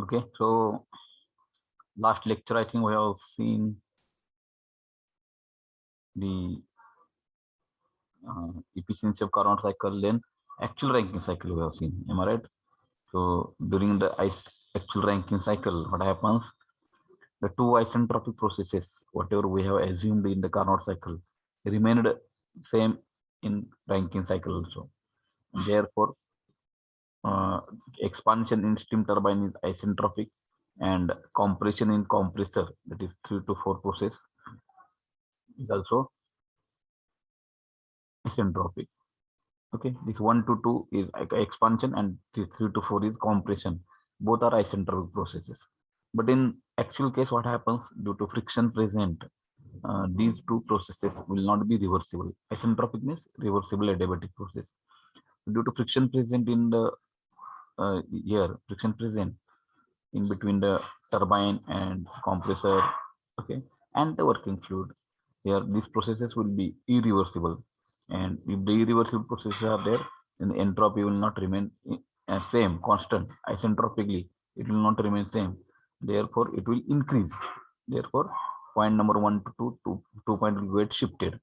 Okay, so last lecture, I think we have seen the efficiency of Carnot cycle, then actual Rankine cycle we have seen. Am I right? So during the actual Rankine cycle, what happens? The two isentropic processes, whatever we have assumed in the Carnot cycle, remained same in Rankine cycle also. And therefore, expansion in steam turbine is isentropic, and compression in compressor, that is 3 to 4 process, is also isentropic. Okay, this 1 to 2 is expansion and 3 to 4 is compression. Both are isentropic processes. But in actual case, what happens due to friction present, these two processes will not be reversible. Isentropic means reversible adiabatic process. Due to friction present in the friction present in between the turbine and compressor, okay, and the working fluid. Here, these processes will be irreversible, and if the irreversible processes are there, then the entropy will not remain same, constant. Isentropically, it will not remain same. Therefore, it will increase. Therefore, point number 1 to 2 point will get shifted.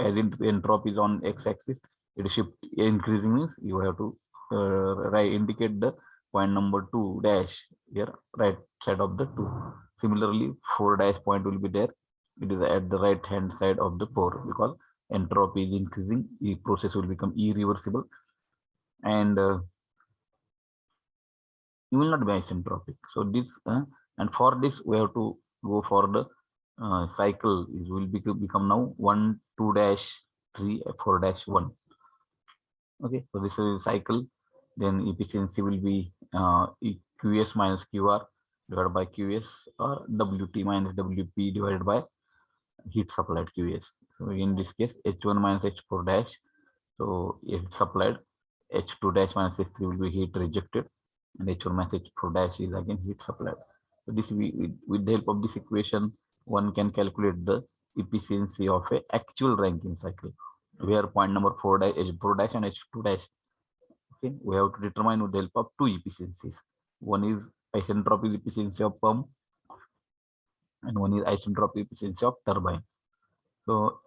As in entropy is on x-axis, it shift increasing means you have to indicate the point number 2 dash here, right side of the 2. Similarly, 4 dash point will be there. It is at the right hand side of the 4, because entropy is increasing. The process will become irreversible, and you will not be isentropic. So this and for this we have to go for the cycle. It will become now 1 2 dash 3 4 dash 1. Okay, so this is a cycle. Then efficiency will be QS minus QR divided by QS, or WT minus WP divided by heat supplied QS. So in this case, H1 minus H4 dash. So heat supplied, H2 dash minus H3 will be heat rejected, and H1 minus H4 dash is again heat supplied. So this with the help of this equation, one can calculate the efficiency of a actual Rankine cycle, where point number 4 dash, H4 dash and H2 dash. Okay, we have to determine with the help of two efficiencies. One is isentropic efficiency of pump, and one is isentropic efficiency of turbine. So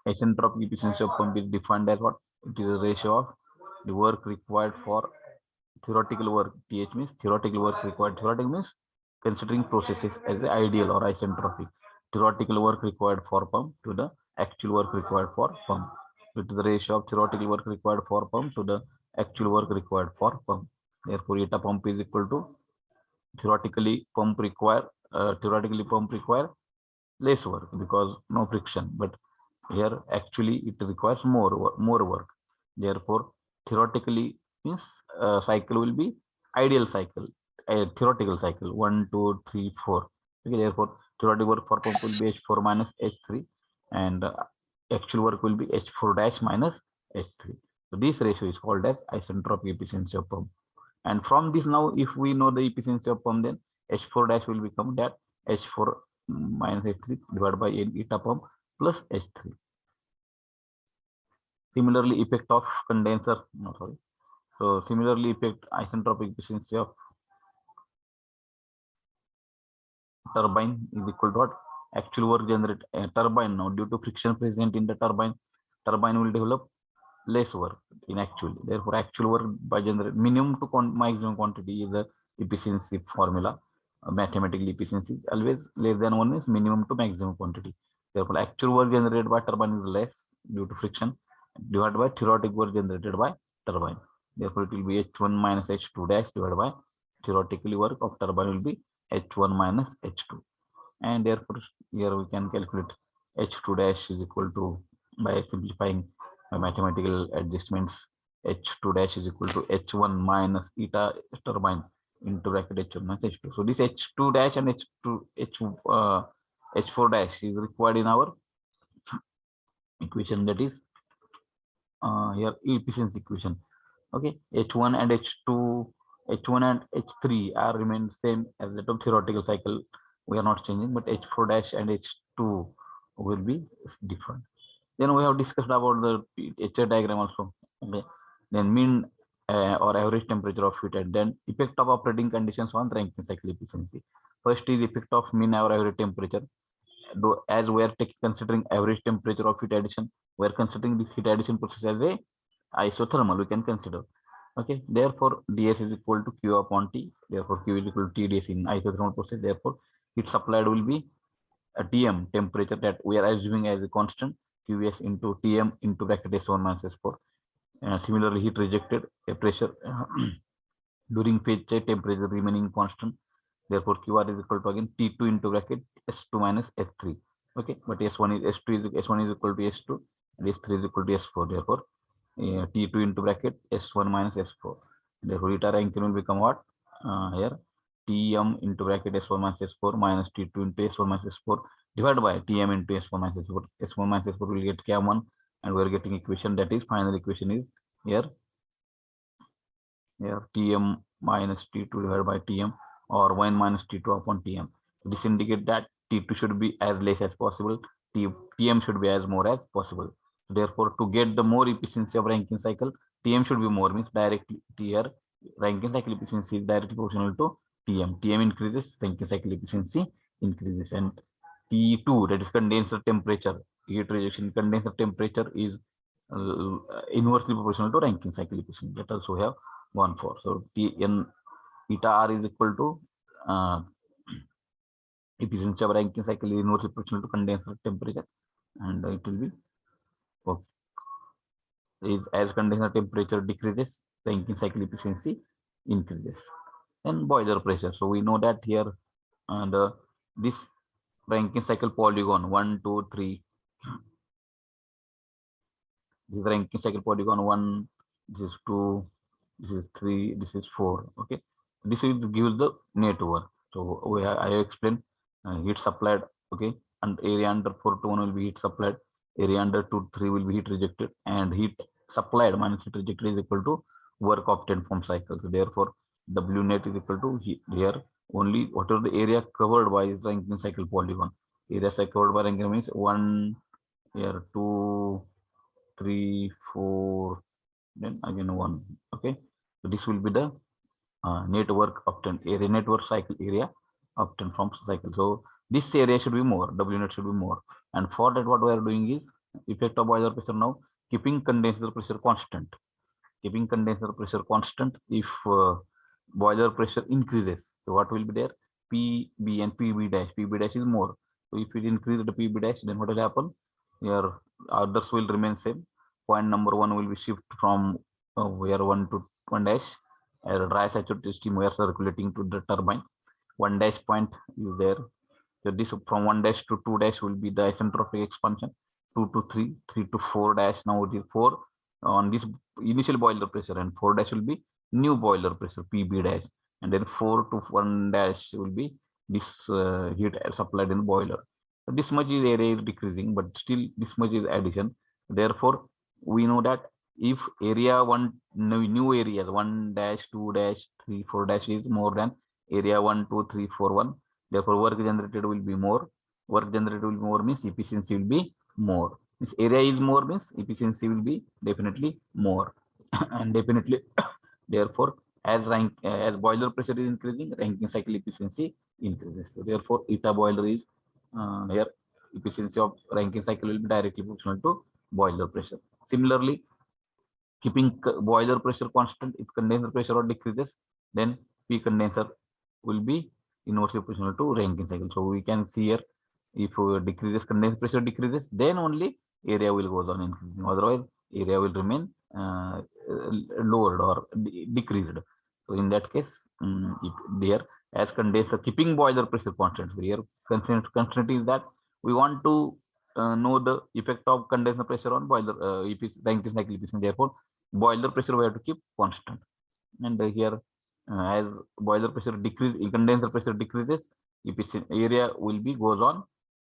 isentropic efficiency of pump is defined as what? It is a ratio of the work required for theoretical work. TH means theoretical work required. Theoretical means considering processes as ideal or isentropic. Theoretical work required for pump to the actual work required for pump. It is the ratio of theoretical work required for pump to the actual work required for pump. Therefore, eta pump is equal to theoretically pump require less work because no friction, but here actually it requires more work. Therefore, theoretically means cycle will be ideal cycle, a theoretical cycle 1 2 3 4. Okay, therefore theoretical work for pump will be H4 minus H3, and actual work will be H4 dash minus H3. So this ratio is called as isentropic efficiency of pump. And from this, now if we know the efficiency of pump, then H4 dash will become that H4 minus H3 divided by eta pump plus H3. Similarly, effect of condenser, no sorry. So similarly, effect isentropic efficiency of turbine is equal to what? Actual work generated turbine. Now due to friction present in the turbine will develop less work in actual. Therefore, actual work by generate minimum to maximum quantity is the efficiency formula. Mathematical efficiency always less than 1 is minimum to maximum quantity. Therefore, actual work generated by turbine is less due to friction divided by theoretical work generated by turbine. Therefore, it will be H1 minus H2 dash divided by theoretically work of turbine will be H1 minus H2. And therefore, here we can calculate H2 dash is equal to, by simplifying by mathematical adjustments, H2 dash is equal to H1 minus eta turbine into bracket H1 minus H2. So this H2 dash and H4 dash is required in our equation, that is here efficiency equation. Okay, H1 and H1 and H3 are remain same as that of theoretical cycle. We are not changing, but H4 dash and H2 will be different. Then we have discussed about the picture diagram also. Okay, then mean or average temperature of heat, and then effect of operating conditions on Rankine cycle efficiency. First is effect of mean or average temperature. As we are considering average temperature of heat addition, we are considering this heat addition process as a isothermal. We can consider. Okay, therefore ds is equal to q upon t. Therefore q is equal to tds in isothermal process. Therefore heat supplied will be a tm, temperature that we are assuming as a constant, qs into tm into bracket s1 minus s4. Similarly, heat rejected, a pressure during phase change, temperature remaining constant. Therefore qr is equal to again t2 into bracket s2 minus s3. Okay, but s1 is s1 is equal to s2 and s3 is equal to s4. Therefore t2 into bracket s1 minus s4. Therefore eta Rankine will become what? Here tm into bracket s1 minus s4 minus t2 into s1 minus s4 divided by tm into s1 minus s4. S1 minus s4 will get km1, and we are getting equation, that is final equation is here tm minus t2 divided by tm, or 1 minus t2 upon tm. This indicate that t2 should be as less as possible, tm should be as more as possible. Therefore, to get the more efficiency of Rankine cycle, tm should be more, means directly here Rankine cycle efficiency is directly proportional to tm. Tm increases, Rankine cycle efficiency increases. And T2, that is condenser temperature, heat rejection condenser temperature, is inversely proportional to Rankine cycle efficiency. That also have gone for. So Tn eta R is equal to efficiency of Rankine cycle is inversely proportional to condenser temperature, and it will be okay. Is as condenser temperature decreases, Rankine cycle efficiency increases. And boiler pressure. So we know that here this Rankine cycle polygon 1, 2, 3. This is Rankine cycle polygon 1. This is 2. This is 3. This is 4. Okay. This is gives the network. So I have explained heat supplied. Okay, and area under 4 to 1 will be heat supplied. Area under 2 to 3 will be heat rejected, and heat supplied minus heat rejected is equal to work obtained from cycle. So therefore, W net is equal to here only whatever the area covered by is Rankine cycle polygon. Area covered by Rankine means 1 here, 2, 3, 4, then again 1. Okay, so this will be the network obtained, area network cycle area obtained from cycle. So this area should be more, W net should be more. And for that, what we are doing is effect of boiler pressure now, keeping condenser pressure constant. Keeping condenser pressure constant, if boiler pressure increases, so what will be there? PB and PB dash. PB dash is more. So if it increases the PB dash, then what will happen? Your others will remain same. Point number 1 will be shift from where 1 to 1 dash. As a dry saturated steam, we are circulating to the turbine. 1 dash point is there. So this from 1 dash to 2 dash will be the isentropic expansion. 2 to 3, 3 to 4 dash. Now it is 4 on this initial boiler pressure, and 4 dash will be new boiler pressure PB dash, and then 4 to 1 dash will be this heat supplied in the boiler. So this much is area is decreasing, but still this much is addition. Therefore, we know that if area one new areas 1 dash 2 dash 3 4 dash is more than area 1 2 3 4 1, therefore work generated will be more. Work generated will be more means efficiency will be more. This area is more means efficiency will be definitely more. And definitely therefore as boiler pressure is increasing, Rankine cycle efficiency increases. So therefore eta boiler is here efficiency of Rankine cycle will be directly proportional to boiler pressure. Similarly, keeping boiler pressure constant, if condenser pressure decreases, then P condenser will be inversely proportional to Rankine cycle. So we can see here, if decreases condenser pressure decreases, then only area will go on increasing. Otherwise, area will remain lowered or decreased. So in that case, if there as condenser keeping boiler pressure constant, so here constant is that we want to know the effect of condenser pressure on boiler Rankine cycle efficiency. Therefore, boiler pressure we have to keep constant. And here as boiler pressure decrease, condenser pressure decreases, area will be goes on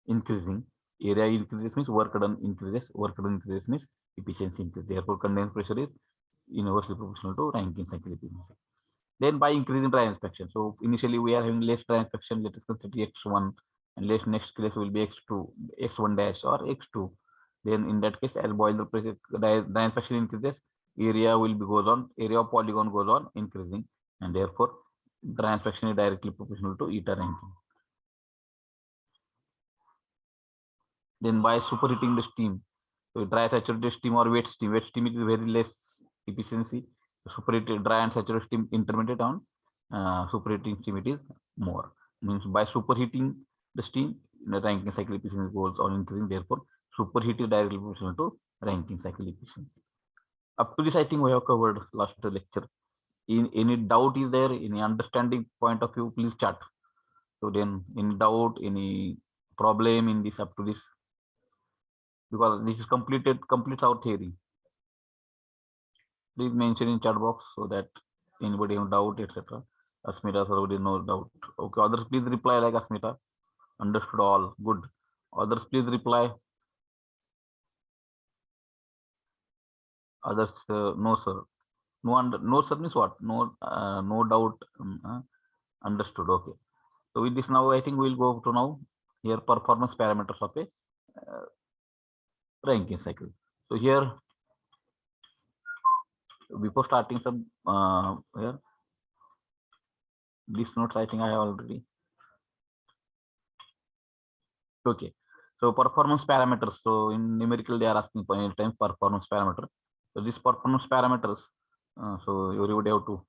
increasing. Area increases means work done increases. Work done increases means efficiency increases. Therefore, condenser pressure is inversely proportional to Rankine cycle efficiency. Then by increasing dry inspection. So initially we are having less dry inspection. Let us consider x1, and next case will be x2, x1 dash or x2. Then in that case, as boiler pressure dry inspection increases, area will be goes on, area of polygon goes on increasing, and therefore transvection is directly proportional to eta ranking. Then by superheating the steam, so dry saturated steam or wet steam is very less efficiency. Superheated dry and saturated steam intermediate on superheating steam it is more. Means by superheating the steam, the Rankine cycle efficiency goes on increasing. Therefore, superheating directly proportional to Rankine cycle efficiency. Up to this, I think we have covered last lecture. In any doubt is there, any understanding point of view, please chat. So then, any doubt, any problem in this up to this, because this is completes our theory. Please mention in chat box so that anybody have doubt, etc. Asmita already no doubt. Okay, others please reply like Asmita. Understood all. Good. Others please reply. Others no sir. No sir means what? No doubt. Understood. Okay. So with this now I think we'll go to now here performance parameters of a Rankine cycle. So here before starting some here these notes I think I have already. Okay. So performance parameters. So in numerical they are asking for any time performance parameter. So this performance parameters. So everybody have to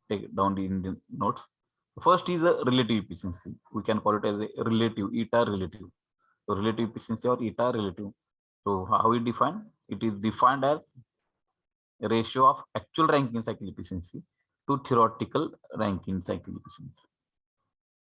take down the notes. First is a relative efficiency. We can call it as a relative eta relative. So relative efficiency or eta relative. So how we define? It is defined as a ratio of actual Rankine cycle efficiency to theoretical Rankine cycle efficiency.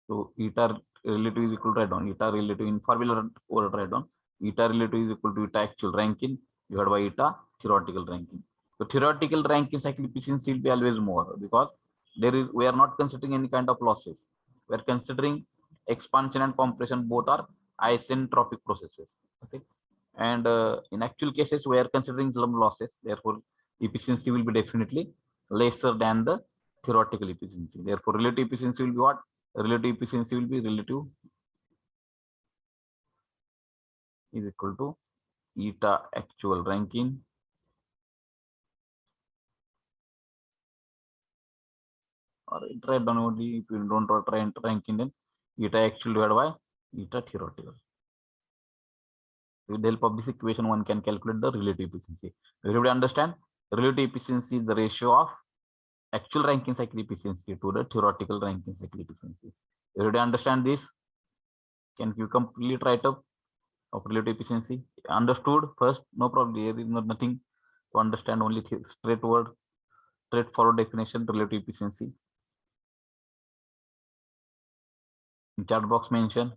So eta relative is equal to write down eta relative in formula or write down eta relative is equal to eta actual Rankine divided by eta theoretical Rankine. So theoretical Rankine cycle efficiency will be always more because there is we are not considering any kind of losses. We are considering expansion and compression both are isentropic processes. Okay, and in actual cases we are considering some losses. Therefore, efficiency will be definitely lesser than the theoretical efficiency. Therefore, relative efficiency will be what? Relative efficiency will be relative is equal to eta actual Rankine or write down only if you don't try and Rankine then eta actual divided by eta theoretical. With the help of this equation, one can calculate the relative efficiency. Everybody understand? Relative efficiency is the ratio of actual Rankine cycle efficiency to the theoretical Rankine cycle efficiency. Everybody understand this? Can you complete write up of relative efficiency? Understood first? No problem. There is nothing to understand. Only straightforward definition relative efficiency. In chat box mention.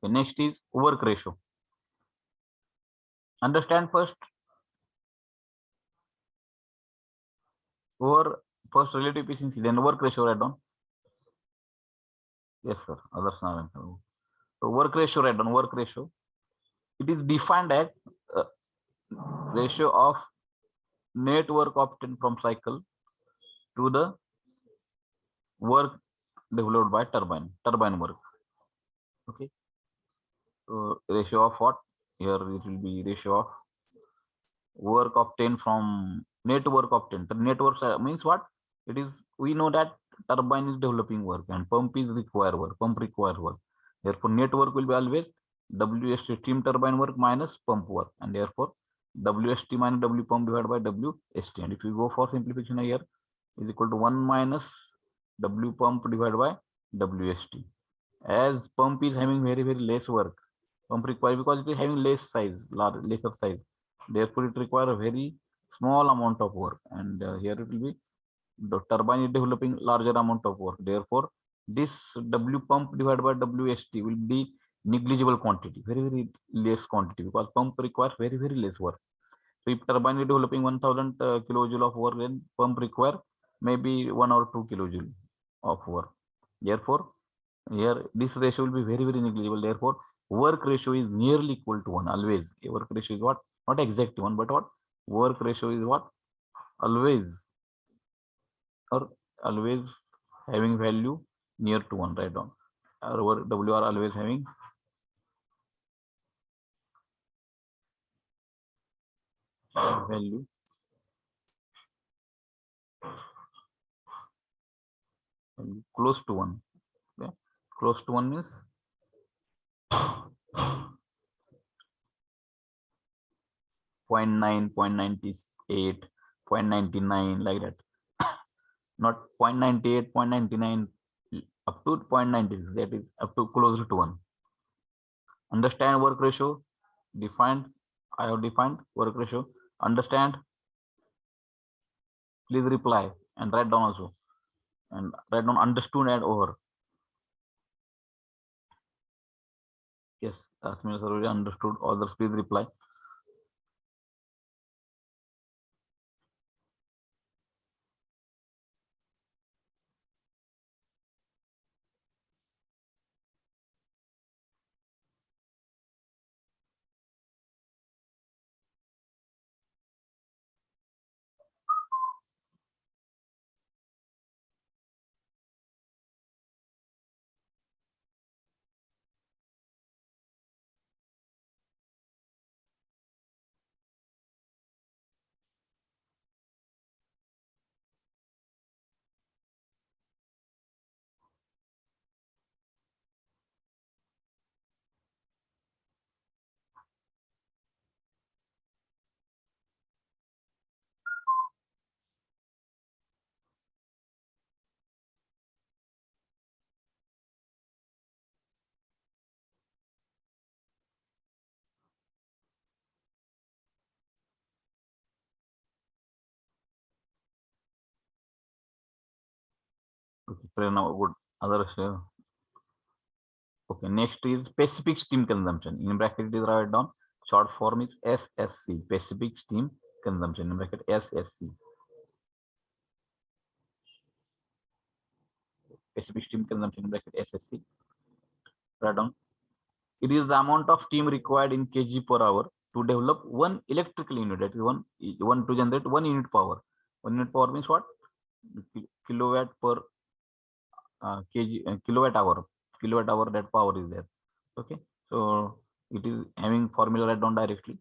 Okay, next is work ratio. Understand first over first relative efficiency, then work ratio write down. Yes, sir. Others are. So work ratio write down. Work ratio. It is defined as ratio of net work obtained from cycle to the work developed by turbine work. Okay. So ratio of what? Here it will be ratio of work obtained from net work obtained. The network means what? It is, we know that turbine is developing work and pump is require work, pump require work. Therefore, network will be always WST steam turbine work minus pump work, and therefore WST minus W pump divided by WST. And if you go for simplification here, is equal to 1 minus W pump divided by WST. As pump is having very less work, pump require, because it is having less size, lesser size, therefore it require a very small amount of work, and here it will be the turbine is developing larger amount of work, therefore this W pump divided by WST will be negligible quantity, very less quantity, because pump requires very less work. So if turbine is developing 1000 kilojoule of work, then pump require maybe 1 or 2 kilojoule of work. Therefore, here this ratio will be very negligible. Therefore, work ratio is nearly equal to 1 always. Work ratio is what? Not exact 1, but what? Work ratio is what? Always, or always having value near to 1, right down. Our W are always having value close to 1. Okay? Close to 1 means 0.9, 0.98, 0.99, like that. Not 0.98, 0.99, up to 0.96, that is up to closer to 1. Understand work ratio? Defined. I have defined work ratio. Understand? Please reply and write down also. And write down understood and over. Yes, Asmina sir already understood. Others please reply. Okay, Prerna, good. Others. Okay, next is specific steam consumption. In bracket, it is write down. Short form is SSC. Specific steam consumption. In bracket, SSC. Specific steam consumption. In bracket, SSC. Write down. It is the amount of steam required in kg per hour to develop one electrical unit. That is one to generate 1 unit power. 1 unit power means what? Kilowatt per kg, kilowatt hour, that power is there. Okay, so it is having formula write down directly.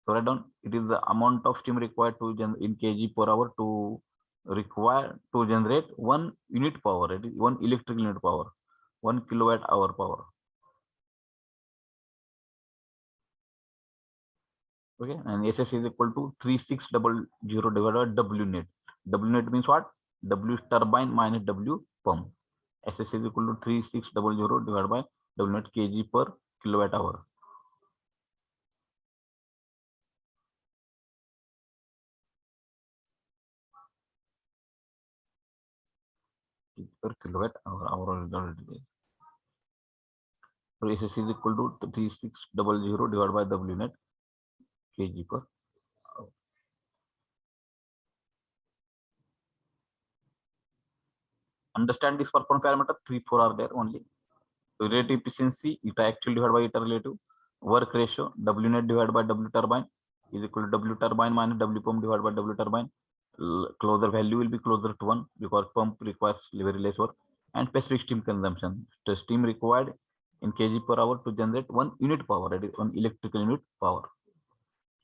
So write down, it is the amount of steam required to in kg per hour to require to generate 1 unit power. It is 1 electrical unit power, 1 kilowatt hour power. Okay, and SS is equal to 3600 divided by W net. W net means what? W turbine minus W pump. SS is equal to 3600 divided by W net kg per kilowatt hour. Per kilowatt hour. So SS is equal to 3600 divided by W net kg per hour. Understand this performance parameter, 3, 4 are there only. Relative efficiency, eta actual divided by eta relative. Work ratio, W net divided by W turbine is equal to W turbine minus W pump divided by W turbine. Closer value will be closer to 1 because pump requires very less work. And specific steam consumption. The steam required in kg per hour to generate 1 unit power, that is 1 electrical unit power.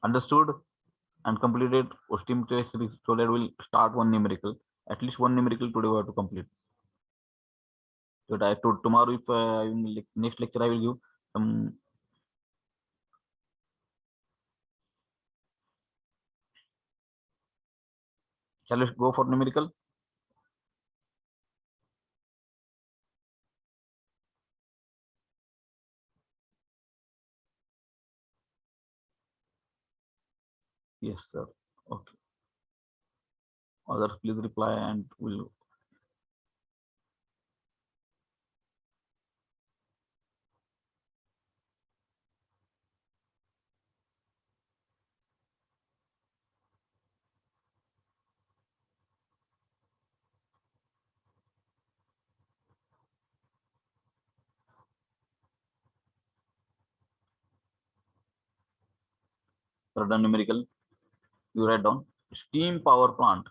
Understood and completed steam test series, so that will start one numerical. At least one numerical today we have to complete. So I told tomorrow, if next lecture I will give some. Shall we go for numerical? Yes, sir. Okay. Others, please reply and we'll. Done numerical. You write down steam power plant.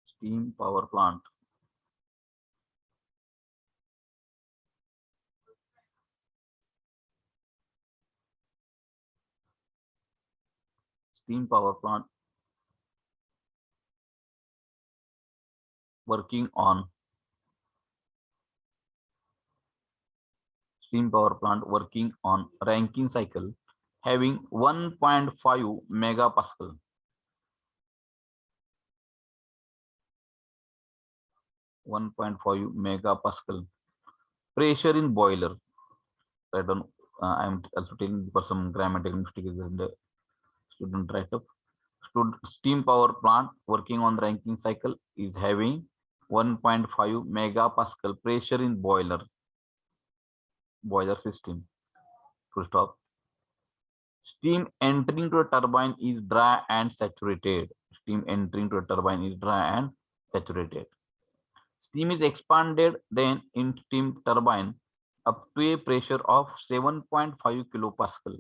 Steam power plant. Steam power plant working on. Steam power plant working on Rankine cycle having 1.5 megapascal. 1.5 megapascal pressure in boiler. I don't. I'm also telling for some grammatical mistakes in the student write up. Steam power plant working on the Rankine cycle is having 1.5 megapascal pressure in boiler system. Full stop. Steam entering to a turbine is dry and saturated. Steam entering to a turbine is dry and saturated. Steam is expanded then in steam turbine up to a pressure of 7.5 kilopascal.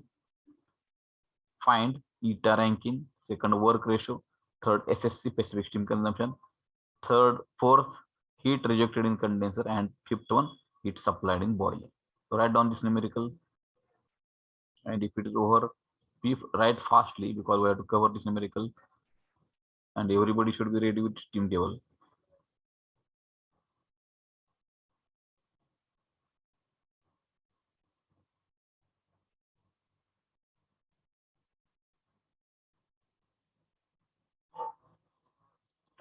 Find eta Rankine, second work ratio, third SSC specific steam consumption, fourth heat rejected in condenser, and fifth one heat supplied in boiler. So write down this numerical, and if it is over, write fastly because we have to cover this numerical, and everybody should be ready with steam table.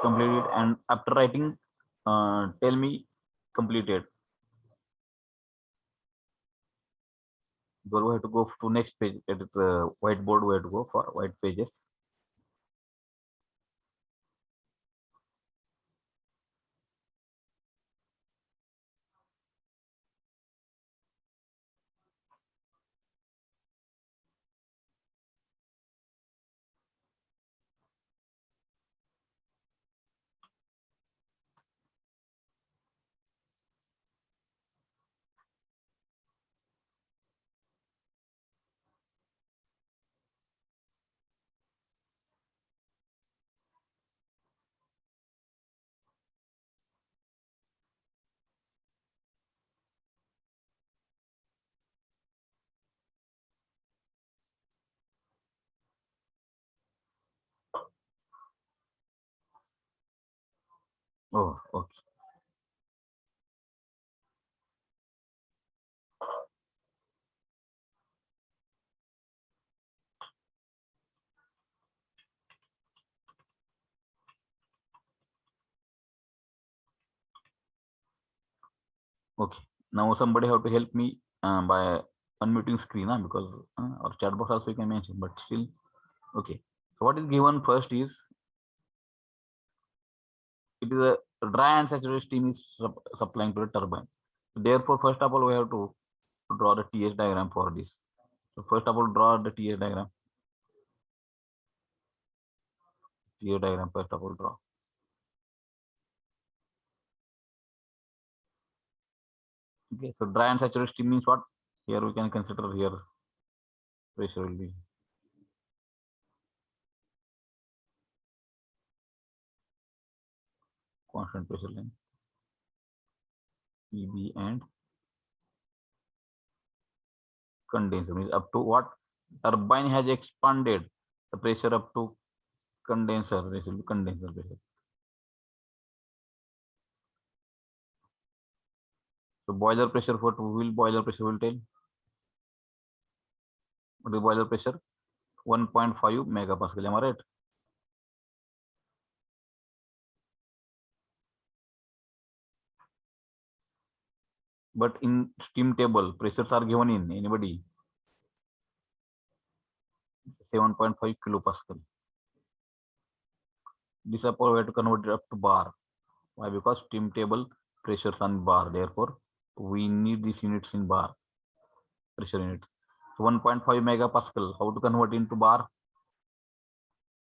Complete it, and after writing, tell me completed. Because we have to go to next page. It is a whiteboard. We have to go for white pages. Oh, okay. Okay. Now somebody have to help me by unmuting screen, because or chat box also you can mention, but still, okay. So what is given first is it is a dry and saturated steam is supplying to the turbine. Therefore, first of all, we have to draw the TS diagram for this. So first of all, draw the TS diagram. TS diagram, first of all, draw. Okay, so dry and saturated steam means what? Here we can consider here pressure will be constant pressure line EB and condenser means up to what? Turbine has expanded the pressure up to condenser. This will be condenser pressure. So boiler pressure, what will boiler pressure will tell? What is boiler pressure? 1.5 megapascal. Am I right? But in steam table, pressures are given in anybody 7.5 kilopascal. This up we have to convert it up to bar. Why? Because steam table pressures on bar. Therefore, we need these units in bar. Pressure units. So 1.5 megapascal. How to convert into bar?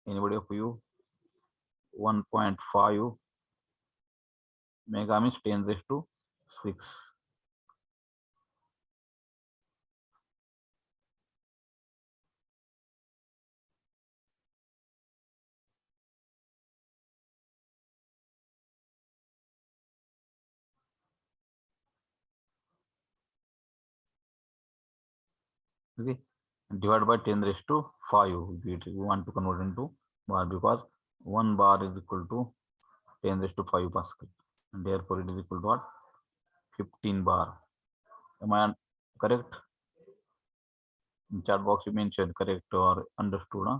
Anybody of you? 1.5 mega means 10 raised to 6. Okay, divided by 10 raised to 5. We want to convert into bar because 1 bar is equal to 10 raised to 5 pascal, and therefore it is equal to what? 15 bar. Am I correct? In chat box you mentioned correct or understood. Huh?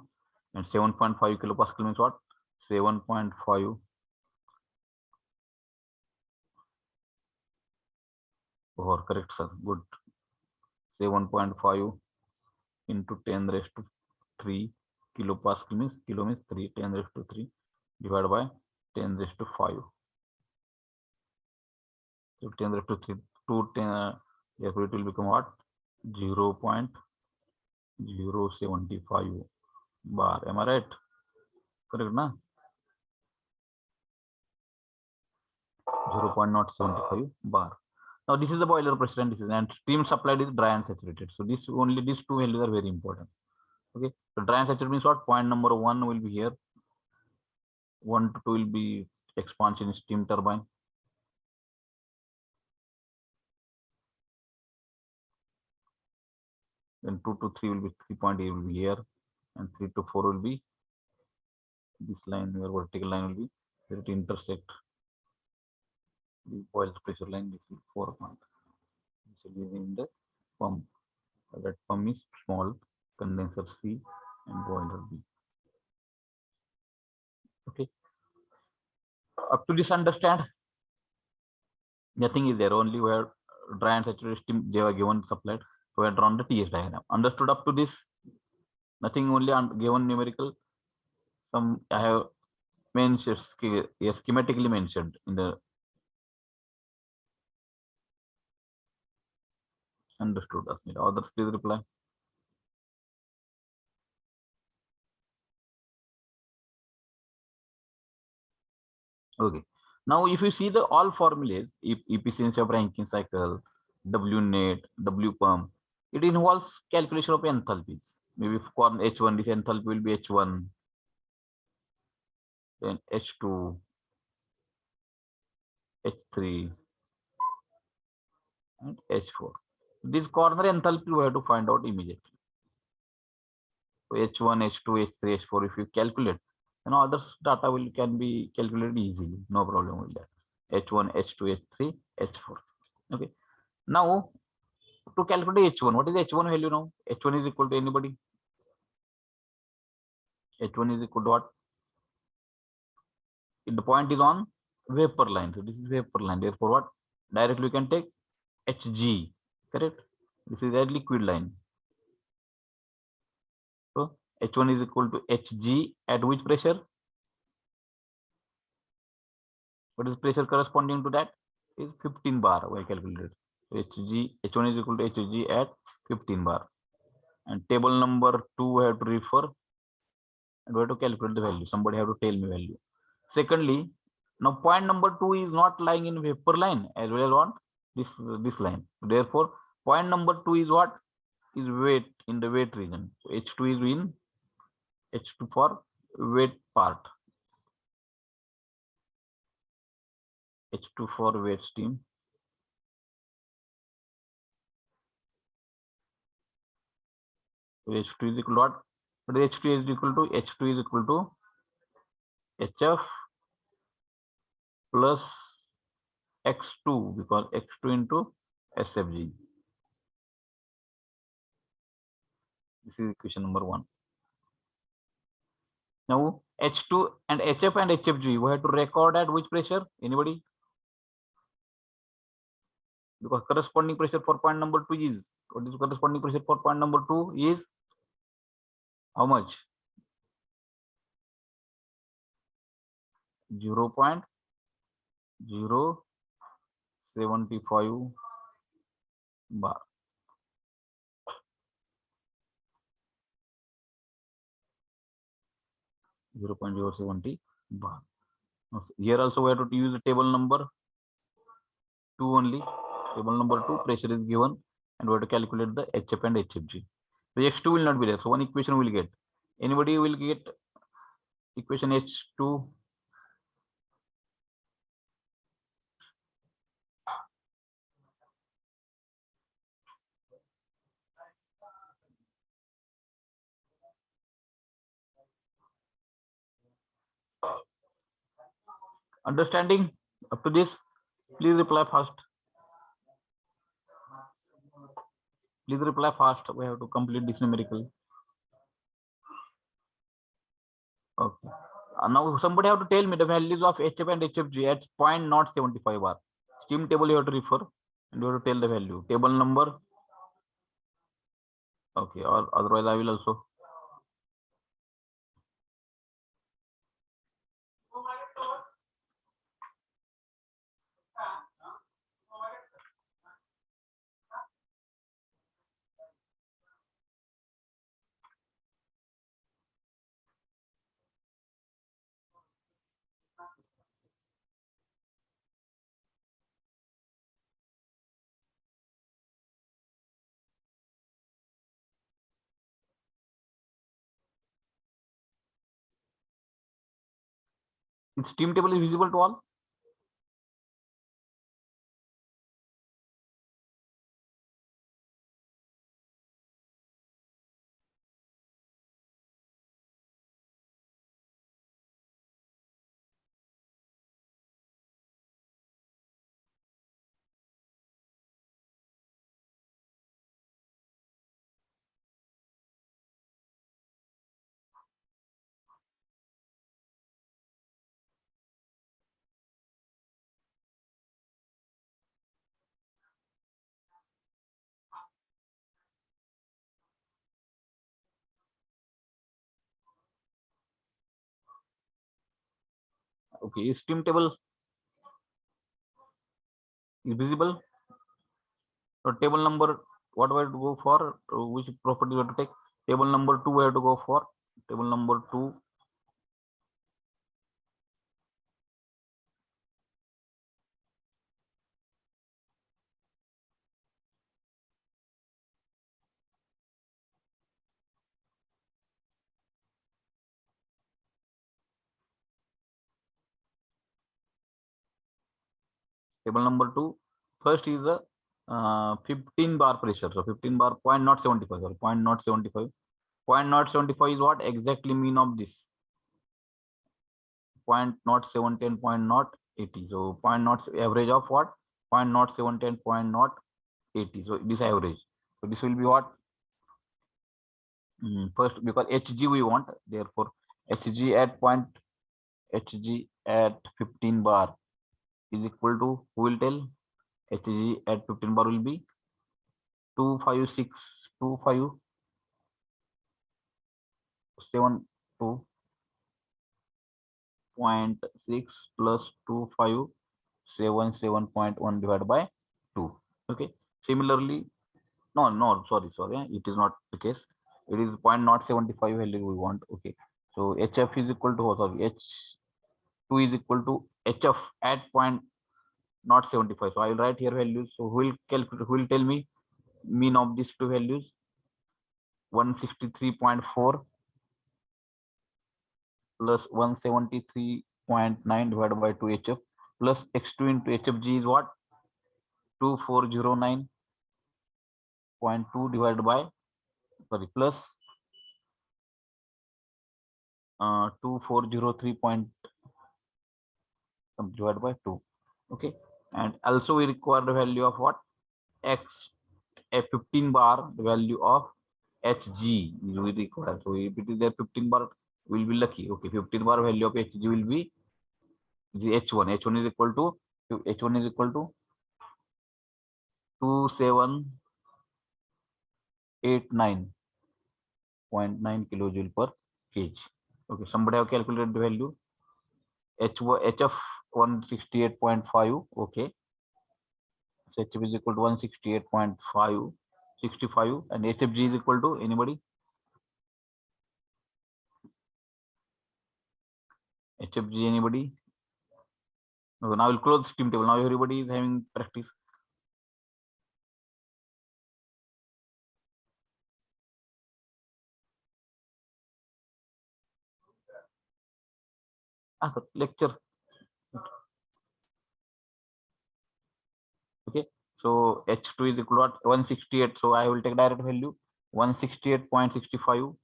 And 7.5 kilopascal means what? 7.5 or correct, sir. Good. 7.5 into 10 raised to 3 kilopascal means kilo means 3, 10 raised to 3 divided by 10 raised to 5. So 10 raised to 3 to 10, therefore it will become what? 0.075 bar. Am I right? Correct, na? 0.075 bar. Now this is the boiler pressure and this is, and steam supplied is dry and saturated. So this only these two values are very important. Okay, so dry and saturated means what? Point number 1 will be here. 1 to 2 will be expansion steam turbine. Then 2 to 3 will be 3.8 will be here, and 3 to 4 will be this line, your vertical line will be where it intersect the boiler pressure line. This is 4 point. This will be in the pump. So that pump is small, condenser C and boiler B. Okay. Up to this, understand? Nothing is there. Only where dry and saturated steam they were given supplied. We have drawn the TS diagram. Understood up to this? Nothing, only given numerical. Some I have mentioned schematically mentioned in the understood. Asmita. Others please reply. Okay. Now, if you see the all formulas, efficiency of Rankine cycle, W net, W pump, it involves calculation of enthalpies. Maybe for H1, this enthalpy will be H1, then H2, H3, and H4. This corner enthalpy we have to find out immediately. So H1, H2, H3, H4, if you calculate, then others data can be calculated easily. No problem with that. H1, H2, H3, H4. Okay. Now, to calculate H1, what is H1 value now? H1 is equal to anybody? H1 is equal to what? If the point is on vapor line. So this is vapor line. Therefore, what? Directly we can take Hg. Correct? This is a liquid line. So H1 is equal to Hg at which pressure? What is pressure corresponding to that? Is 15 bar. We calculated. So H1 is equal to Hg at 15 bar. And table number 2 we have to refer and we have to calculate the value. Somebody have to tell me value. Secondly, now point number 2 is not lying in vapor line as well as on this line. Therefore, point number 2 is what? Is weight in the weight region. So H2 is in H2 for weight part. H2 for weight stream. So H2 is equal to what? But H2 is equal to H2 is equal to HF plus X2 because X2 into SFG. This is equation number 1. Now H2 and HF and HFG we have to record at which pressure? Anybody? Because corresponding pressure for point number 2 is, what is corresponding pressure for point number 2 is how much? 0.075 bar. 0.070 bar. Here also we have to use the table number 2 only. Table number 2, pressure is given and we have to calculate the HF and HFG. The X2 will not be there. So one equation will get. Anybody will get equation H2? Understanding up to this? Please reply fast. Please reply fast. We have to complete this numerical. Okay. Now somebody have to tell me the values of HF and HFG at 0.075 bar. Steam table you have to refer and you have to tell the value. Table number. Okay. Or otherwise I will also. Its steam table is visible to all. Okay, steam table is visible. So table number, what we have to go for? Which property we have to take? Table number 2 we have to go for. Table number 2. Table number 2. First is the 15 bar pressure. So 15 bar 0.075. Sorry, 0.075. 0.075 is what exactly mean of this? 0.070 and 0.080. So 0.0 average of what? 0.070 and 0.080. So this average. So this will be what? First, because Hg we want, therefore Hg at 15 bar is equal to, who will tell? Hg at 15 bar will be 2562572. 0.6 plus 2577.1 divided by 2. Okay. Similarly, no, sorry, it is not the case. It is 0.075 value we want. Okay. So HF is equal to, sorry, H2 is equal to HF at 0.075. So I will write here values. So who will calculate, who will tell me mean of these two values? 163.4 plus 173.9 divided by 2 HF plus X2 into HFG is what? 2409.2 divided by, sorry, plus 2403 point divided by 2. Okay. And also we require the value of what? X, a 15 bar, the value of Hg is we require. So if it is a 15 bar, we'll be lucky. Okay, 15 bar value of Hg will be the H1. H1 is equal to 2789.9 kilojoule per kg. Okay, somebody have calculated the value. HF 168.5. Okay, so HF is equal to 168.5, 65, and HFG is equal to, anybody? HFG, anybody? Okay, now we'll close the steam table. Now everybody is having practice. Lecture. Okay, so H2 is equal to what? 168. So I will take direct value 168.65.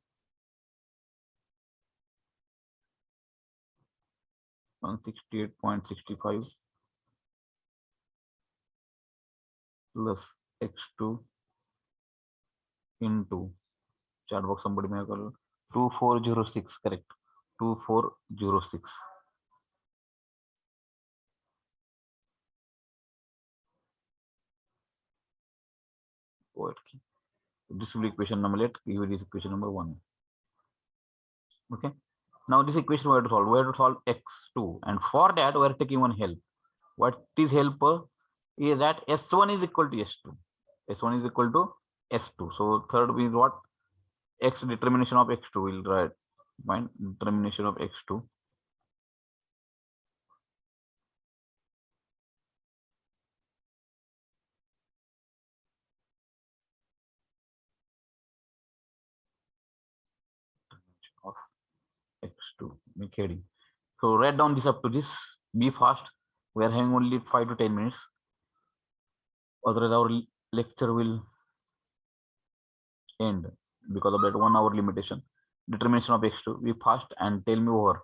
168.65 plus X2 into chat box, somebody may call 2406, correct? 2406. This will be equation number 8. Give this equation number 1. Okay. Now this equation we have to solve. We have to solve X2, and for that we are taking one help. What is help? Is that S1 is equal to S2. S1 is equal to S2. So third means what? X determination of X2 will write. Find determination of X2. Of X2. Make heading. So write down this up to this. Be fast. We are having only 5 to 10 minutes. Otherwise, our lecture will end because of that 1 hour limitation. Determination of X2. Be fast and tell me over.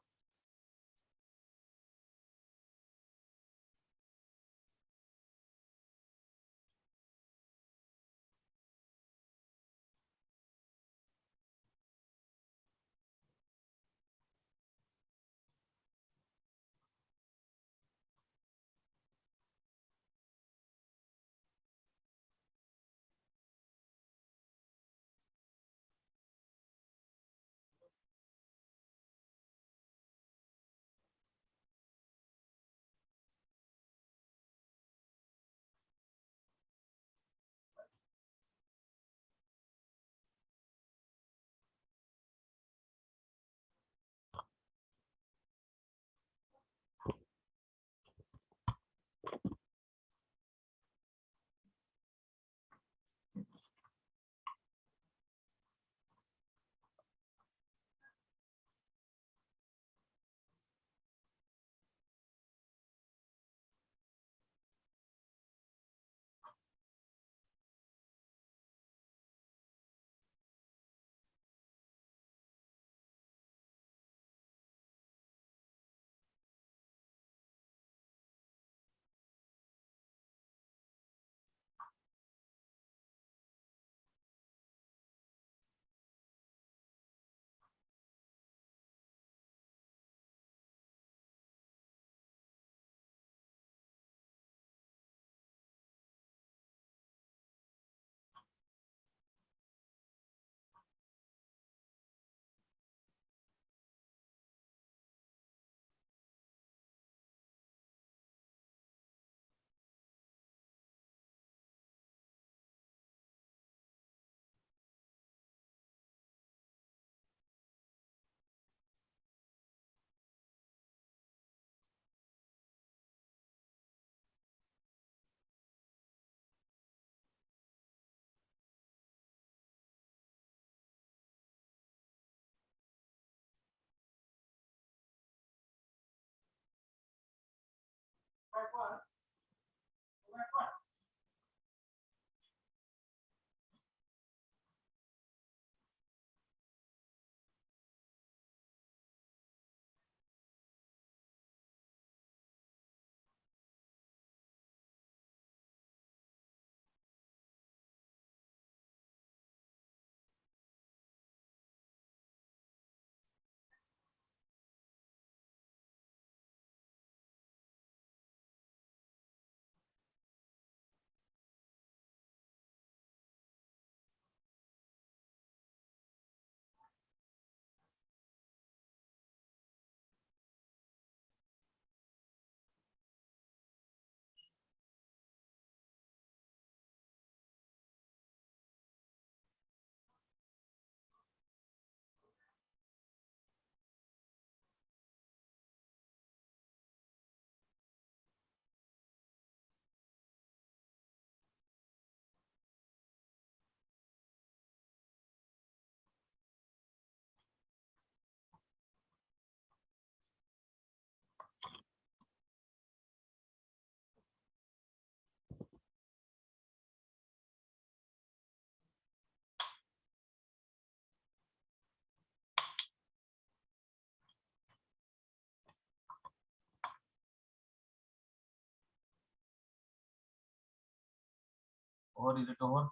Or is it over?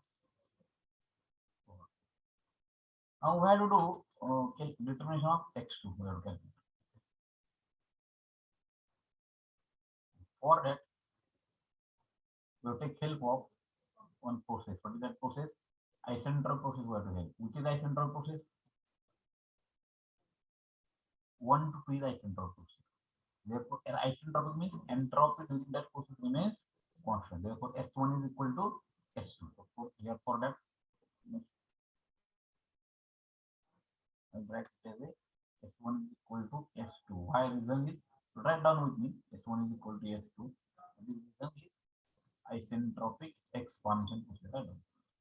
Now we have to do determination of x2. We have to calculate. For that, we have to take help of one process. What is that process? Isentropic process we have to help. Which is isentropic process? 1 to 2 is isentropic process. Therefore, isentropic means entropy during that process remains constant. Therefore, S1 is equal to S2. So here for that, I write it as a S1 is equal to S2. Why reason is, write down with me, S1 is equal to S2. The reason is isentropic expansion process.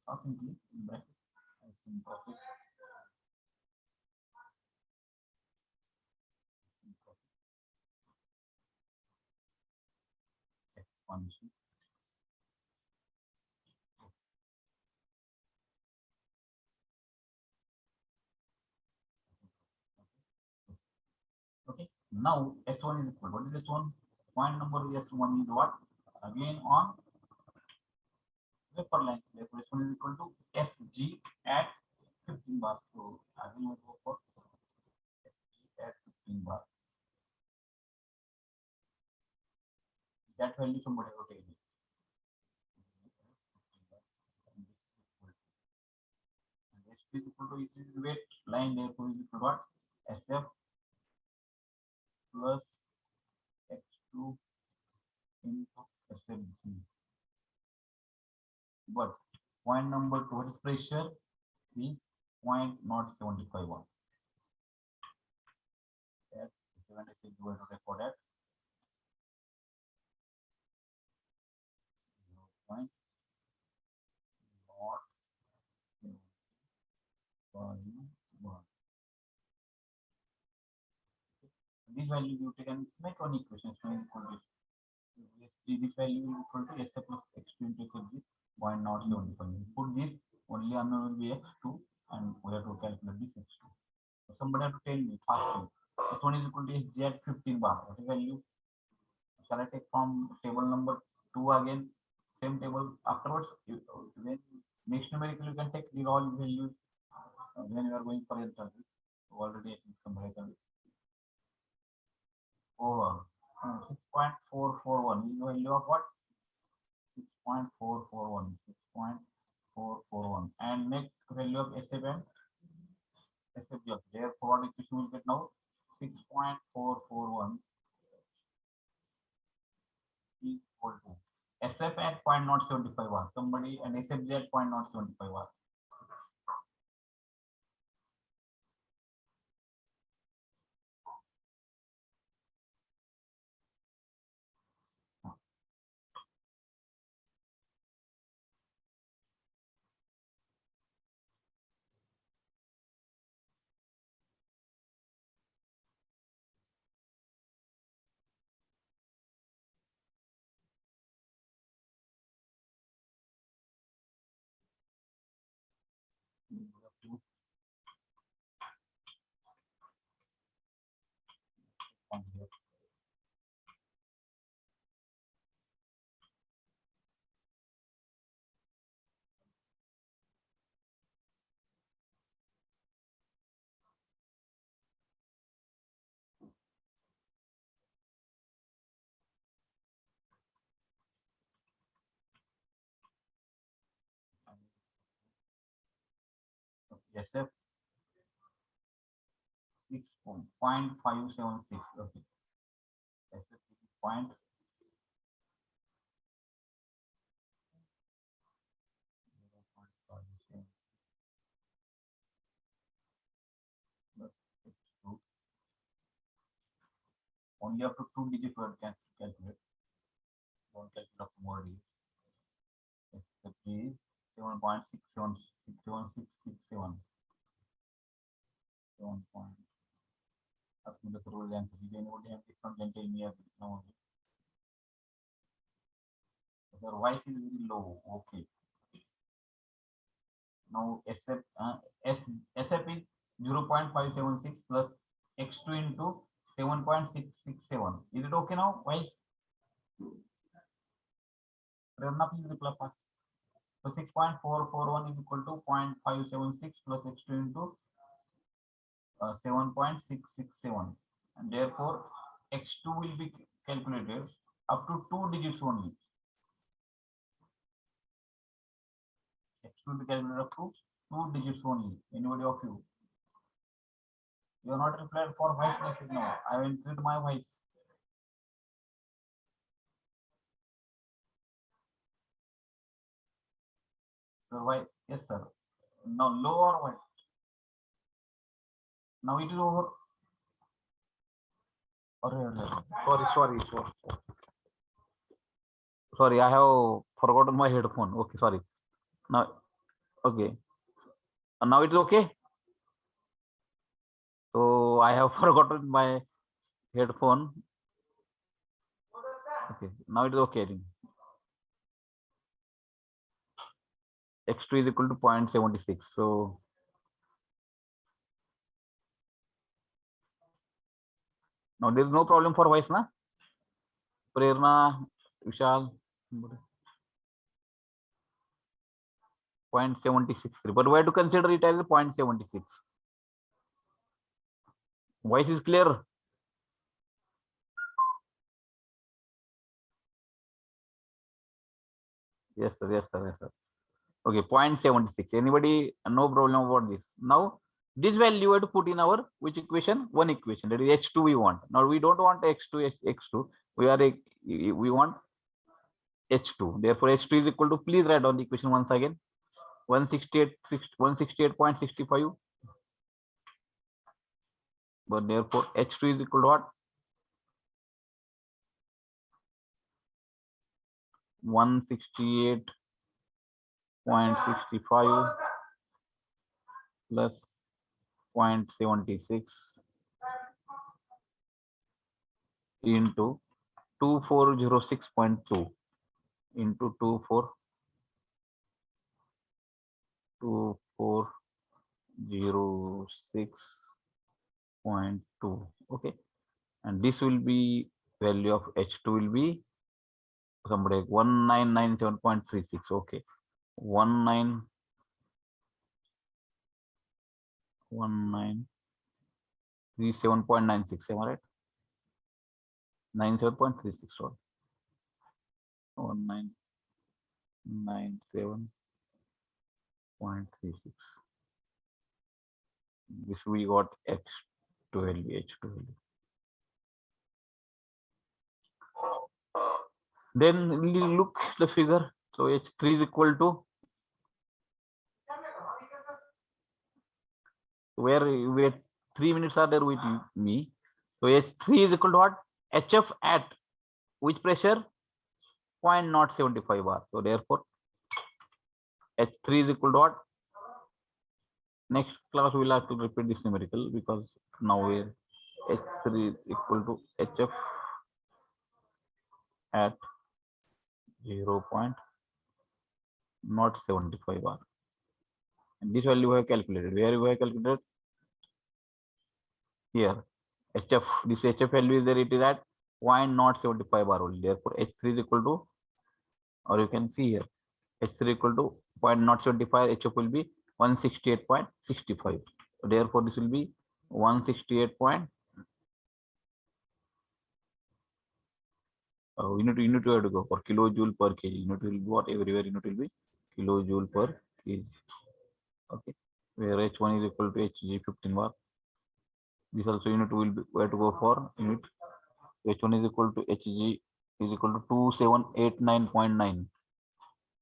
So simply in bracket isentropic expansion. Okay. Now S1 is equal. What is S1? Point number S1 is what? Again on vapor length. Therefore, S1 is equal to SG at 15 bar. So again we go for SG at 15 bar. That value somebody will take it. And SG is equal to, it is weight line, therefore is equal to what? SF plus X2 into SFG. But point number 2, what is pressure? Is 0.075 that 76 going to record at 0.075. This value you can make one equation. This value is equal to S plus X2 into SFG 0.075. Put this, only unknown will be X2 and we have to calculate this X2. So somebody have to tell me fast. This one is equal to SG at 15 bar. What is value? Shall I take from table number 2 again? Same table afterwards. When next numerical you can take the all values when you are going for entropy. So already comparison over 6.441 is the value of what? 6.441. 6.441 and make value of SF and SFG. Therefore, what equation will get now? 6.441 is equal to SF at 0.075 bar. Somebody and SFG at 0.075 bar. SF 6.576. Okay. SF is point 0.576. Only up to 2 digit word can calculate. Don't calculate more digits. SF is 7.6767667. 7 point. Ask me the rule answer. If anybody have different can tell me now. Your voice is very low. Okay. Now SF SF is 0.576 plus X2 into 7.667. Is it okay now? Voice? Prerna, please reply fast. So 6.441 is equal to 0.576 plus x2 into 7.667, and therefore x2 will be calculated up to 2 digits only. X2 will be calculated up to 2 digits only. Anybody of you? You are not replied for voice message now. I will include my voice. Sir, voice. Yes, sir. Now low or what? Now it is over. Sorry. Sorry, I have forgotten my headphone. Okay, sorry. Now, okay. Now it's okay. So I have forgotten my headphone. Okay, now it is okay. X2 is equal to 0.76. So now there is no problem for voice, na? Prerna, Vishal, 0.76. But why to consider it as a 0.76? Voice is clear. Yes, sir. Okay, 0.76. Anybody, no problem about this. Now, this value we have to put in our which equation? One equation, that is H2 we want. Now, we don't want X2, X2. We want H2. Therefore, H2 is equal to, please write down the equation once again. 168.65. But therefore, H2 is equal to what? 168.65 plus 0.76 into 2406.2 into 2406.2. Okay, and this will be value of H2 will be somebody 1997.36. Okay, 1937.96. Am I right? 97.36. Sorry, 1997.36. This we got H2 value. Then we look the figure. So H3 is equal to where 3 minutes are there with me. So H3 is equal to what? HF at which pressure? 0.075 bar. So therefore H3 is equal to what? Next class we will have to repeat this numerical because now where H3 is equal to HF at 0.075 bar. And this value we have calculated. Where we have calculated? Here. HF, this HF value is there, it is at 0.075 bar only. Therefore, H3 is equal to, or you can see here, H3 equal to 0.075, HF will be 168.65. Therefore, this will be 168. Unit we have to go for kilojoule per kg. Unit will be what? Everywhere unit will be kilojoule per kg. Okay, where H1 is equal to Hg 15 bar. This also unit will be where to go for unit. H1 is equal to Hg is equal to 2789.9.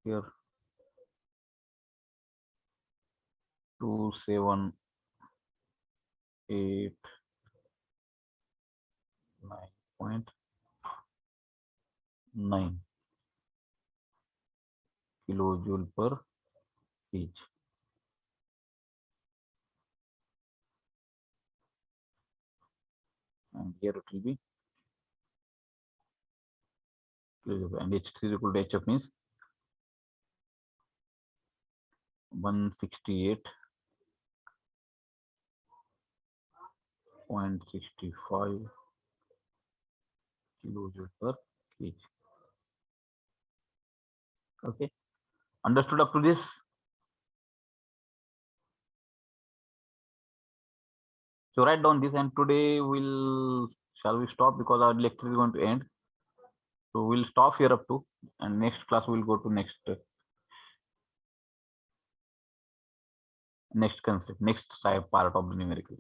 Here 2789.9 kilojoule per kg. And here it will be, and H3 is equal to HF means 168.65 kilojoule per kg. Okay, Understood up to this? So write down this, and today shall we stop because our lecture is going to end. So we'll stop here up to, and next class we'll go to next concept, next type part of the numerical.